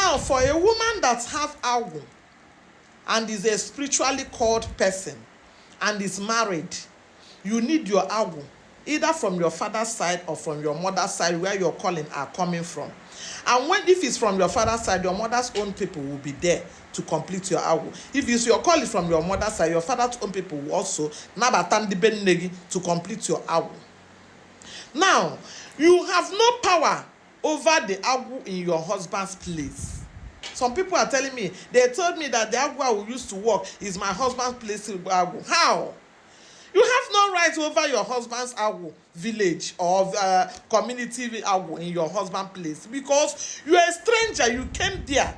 Now, for a woman that have awu and is a spiritually called person and is married, you need your awu either from your father's side or from your mother's side, where your calling are coming from. And if it's from your father's side, your mother's own people will be there to complete your awu. If it's your calling from your mother's side, your father's own people will also to complete your awu. Now, you have no power over the awu in your husband's place. Some people are telling me, they told me that the awu I will use to work is my husband's place. How? You have no right over your husband's awu village or community awu in your husband's place, because you are a stranger. You came there.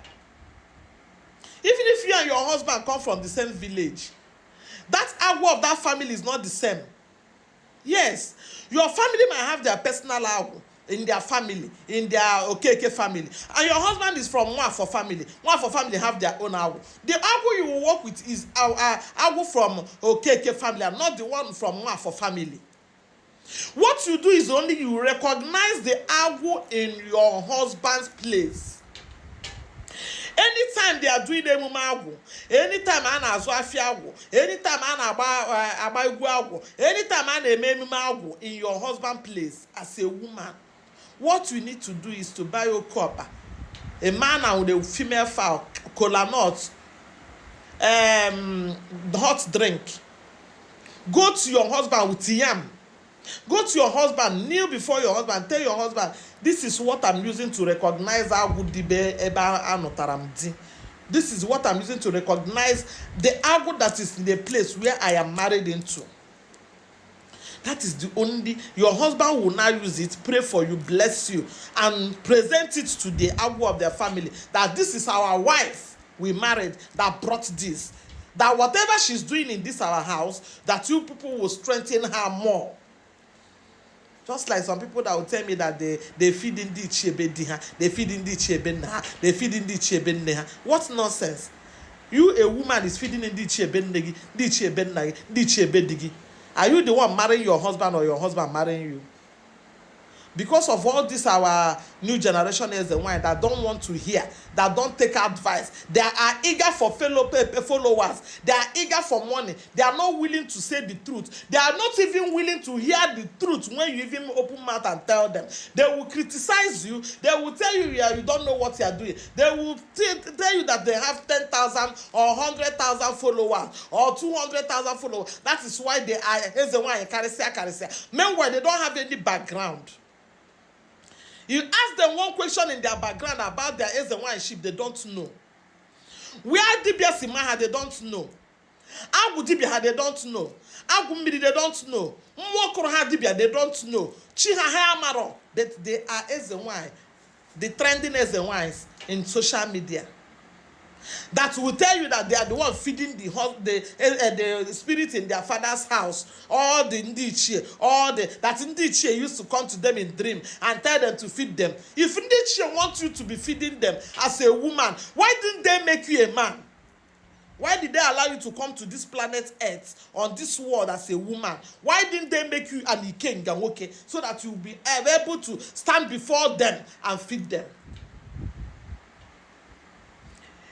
Even if you and your husband come from the same village, that awu of that family is not the same. Yes, your family might have their personal awu in their family, in their Okeke family, and your husband is from Nwafo family. Nwafo family have their own awu. The awu you will work with is awu from Okeke family, and not the one from Nwafo family. What you do is only you recognize the awu in your husband's place. Anytime they are doing emume awu, anytime ana azu afia awu, anytime ana agba egwu awu, anytime ana eme emume awu in your husband place as a woman, what you need to do is to buy your copper, a man and a female fowl, cola nut, hot drink. Go to your husband with yam. Go to your husband, kneel before your husband, tell your husband, this is what I'm using to recognize awu dibe eba anotaramdi. This is what I'm using to recognize the awu that is in the place where I am married into. That is the only, your husband will now use it, pray for you, bless you, and present it to the awu of their family, that this is our wife we married that brought this. That whatever she's doing in this our house, that you people will strengthen her more. Just like some people that will tell me that they feed in the chebe diha, they feed in the chebe na, they feed in the chebe neha. What nonsense! You, a woman, is feeding in the chebe negi, the chebe na, the chebe digi. Are you the one marrying your husband or your husband marrying you? Because of all this, our new generation is the one that don't want to hear, that don't take advice. They are eager for followers. They are eager for money. They are not willing to say the truth. They are not even willing to hear the truth when you even open mouth and tell them. They will criticize you. They will tell you, yeah, you don't know what you are doing. They will tell you that they have 10,000 or 100,000 followers or 200,000 followers. That is why they are the one in Karisia. Meanwhile, they don't have any background. You ask them one question in their background about their Ezenwa sheep, they don't know. Where Dibia Simaha, they don't know. Agu Dibia, they don't know. Agu Midi, they don't know. Mwokoroha Dibia, they don't know. Chiha Amaro, that they are Ezenwa, the trending Ezenwais in social media. That will tell you that they are the one feeding the spirit in their father's house, or the Ndichie, or that Ndichie used to come to them in dream and tell them to feed them. If Ndichie wants you to be feeding them as a woman, why didn't they make you a man? Why did they allow you to come to this planet Earth, on this world, as a woman? Why didn't they make you an Ikenga, so that you'll be able to stand before them and feed them?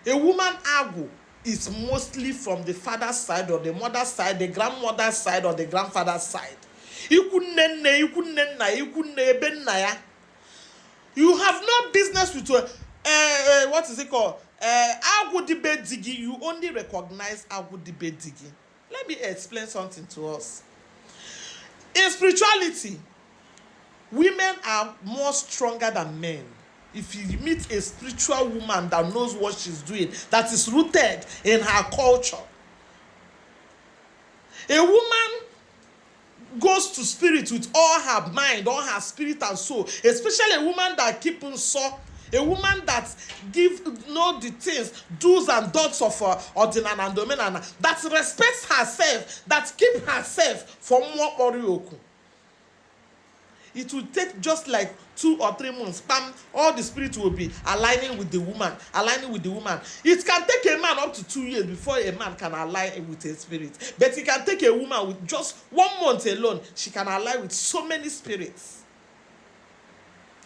A woman awu is mostly from the father's side or the mother's side, the grandmother's side or the grandfather's side. You have no business with what is it called? Awu dibe digi. You only recognize awu dibe digi. Let me explain something to us. In spirituality, women are more stronger than men. If you meet a spiritual woman that knows what she's doing, that is rooted in her culture, a woman goes to spirit with all her mind, all her spirit and soul, especially a woman that keeps on so, a woman that know the things, do's and don'ts of ordinary and dominant, that respects herself, that keeps herself from more orioku. It will take just like 2 or 3 months. Bam, all the spirit will be aligning with the woman. It can take a man up to 2 years before a man can align with a spirit. But it can take a woman with just 1 month alone. She can align with so many spirits.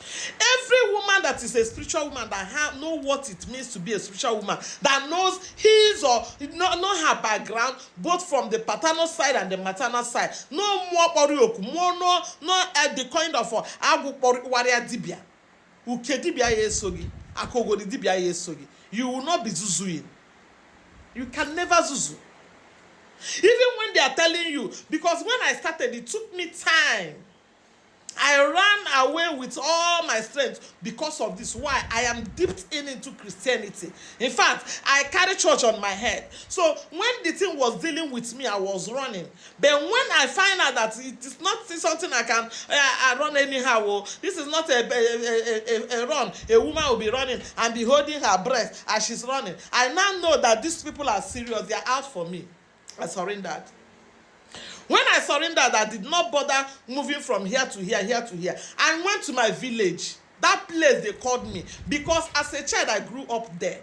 Every woman that is a spiritual woman that know what it means to be a spiritual woman, that knows his or know her background, both from the paternal side and the maternal side, no more porioku, more no the kind of agu warrior dibia, uke dibia yesogi, akogodi dibia yesogi. You will not be zuzuing. You can never zuzu. Even when they are telling you, because when I started, it took me time. I ran away with all my strength because of this. Why? I am dipped into Christianity. In fact, I carry church on my head. So when the thing was dealing with me, I was running. But when I find out that it is not something I can I run anyhow, this is not a run. A woman will be running and be holding her breath as she's running. I now know that these people are serious. They are out for me. I surrendered. When I surrendered, I did not bother moving from here to here, here to here. I went to my village. That place they called me. Because as a child, I grew up there.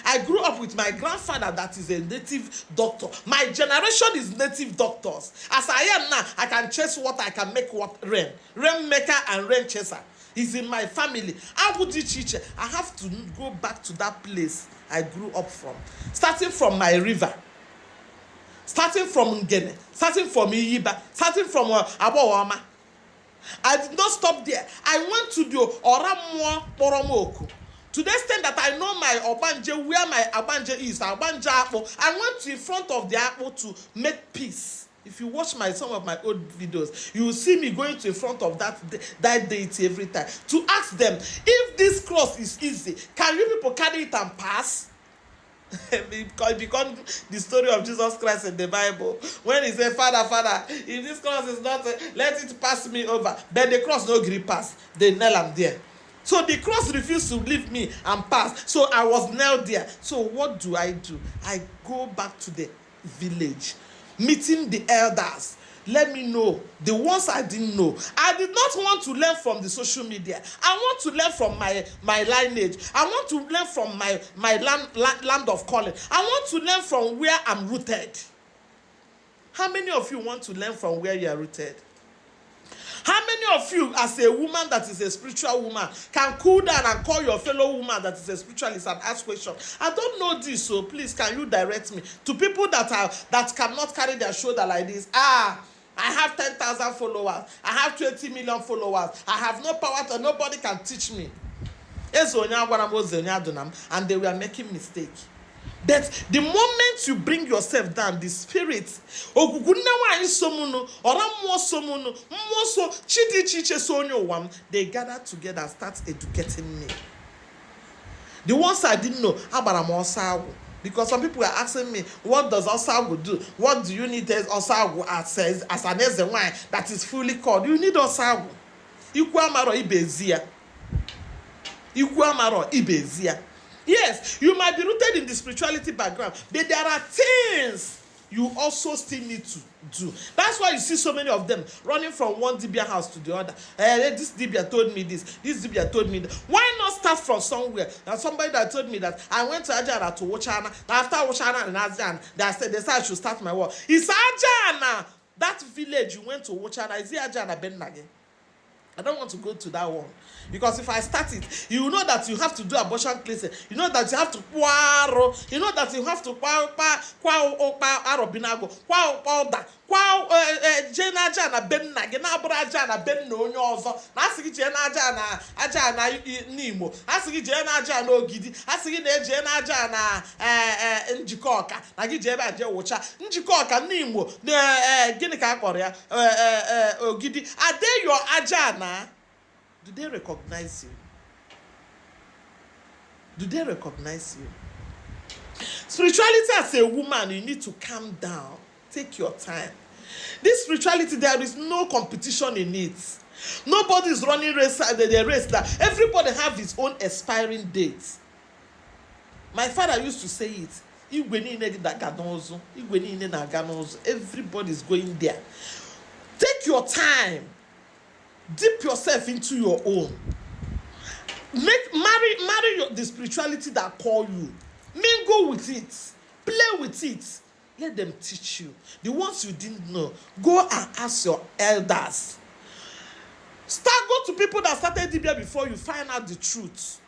I grew up with my grandfather that is a native doctor. My generation is native doctors. As I am now, I can chase water, I can make what rain. Rain maker and rain chaser. He's in my family. How would you teach? I have to go back to that place I grew up from. Starting from my river. Starting from Ngene, starting from Iyiba, starting from Abowama. I did not stop there. I went to the Oramuo Poromoku. To the extent that I know my Obanje, where my Abanje is, Abanje Apple. I went to in front of the apple to make peace. If you watch some of my old videos, you will see me going to in front of that deity every time to ask them, if this cross is easy, can you people carry it and pass? It becomes the story of Jesus Christ in the Bible when he said, Father, if this cross is not let it pass me over. But the cross no gree pass. They nail am there. So the cross refused to leave me and pass. So I was nailed there. So what do? I go back to the village, meeting the elders. Let me know the ones I didn't know. I did not want to learn from the social media. I want to learn from my lineage. I want to learn from my land of calling. I want to learn from where I'm rooted. How many of you want to learn from where you are rooted? How many of you, as a woman that is a spiritual woman, can cool down and call your fellow woman that is a spiritualist and ask questions? I don't know this, so please can you direct me to people that cannot carry their shoulder like this? I have 10,000 followers. I have 20 million followers. I have no power to, nobody can teach me. And they were making mistakes. But the moment you bring yourself down, the spirit, they gather together and start educating me. The ones I didn't know, because some people are asking me, what does Osagu do? What do you need Osagu as an wine that is fully called? You need Osagu. Ikwamaro Ibezia. Yes, you might be rooted in the spirituality background, but there are things you also still need to do. That's why you see so many of them running from one Dibia house to the other. This Dibia told me this Dibia told me that. Why not start from somewhere? There's somebody that told me that I went to Ajana to Wochana. After Wochana and Ajan, they said I should start my work. It's Ajana. That village you went to Wochana, is it Ajana Benage? I don't want to go to that one. Because if I start it, you know that you have to do abortion cleansing. You know that you have to quarrel. You know that you have to jenaja na ben na gị na-abụrụ aja na ben na onye ọzọ na asị gị jee na aja na n'Imo, asị gị jee na aja na Ogidi, asị gị na-eje na aja na Njikọ Ọka na gị jee ebe a jee wụcha Njikọ Ọka n'Imo gịnị ka a kpọrọ ya Ogidi. Are they your aja na? Do they recognize you? Do they recognize you? Spirituality as a woman, you need to calm down. Take your time. This spirituality, there is no competition in it. Nobody is running the race that everybody have his own expiring date. My father used to say it. Everybody is going there. Take your time. Dip yourself into your own. Marry the spirituality that call you. Mingle with it. Play with it. Let them teach you. The ones you didn't know, go and ask your elders. Go to people that started dibia before you, find out the truth.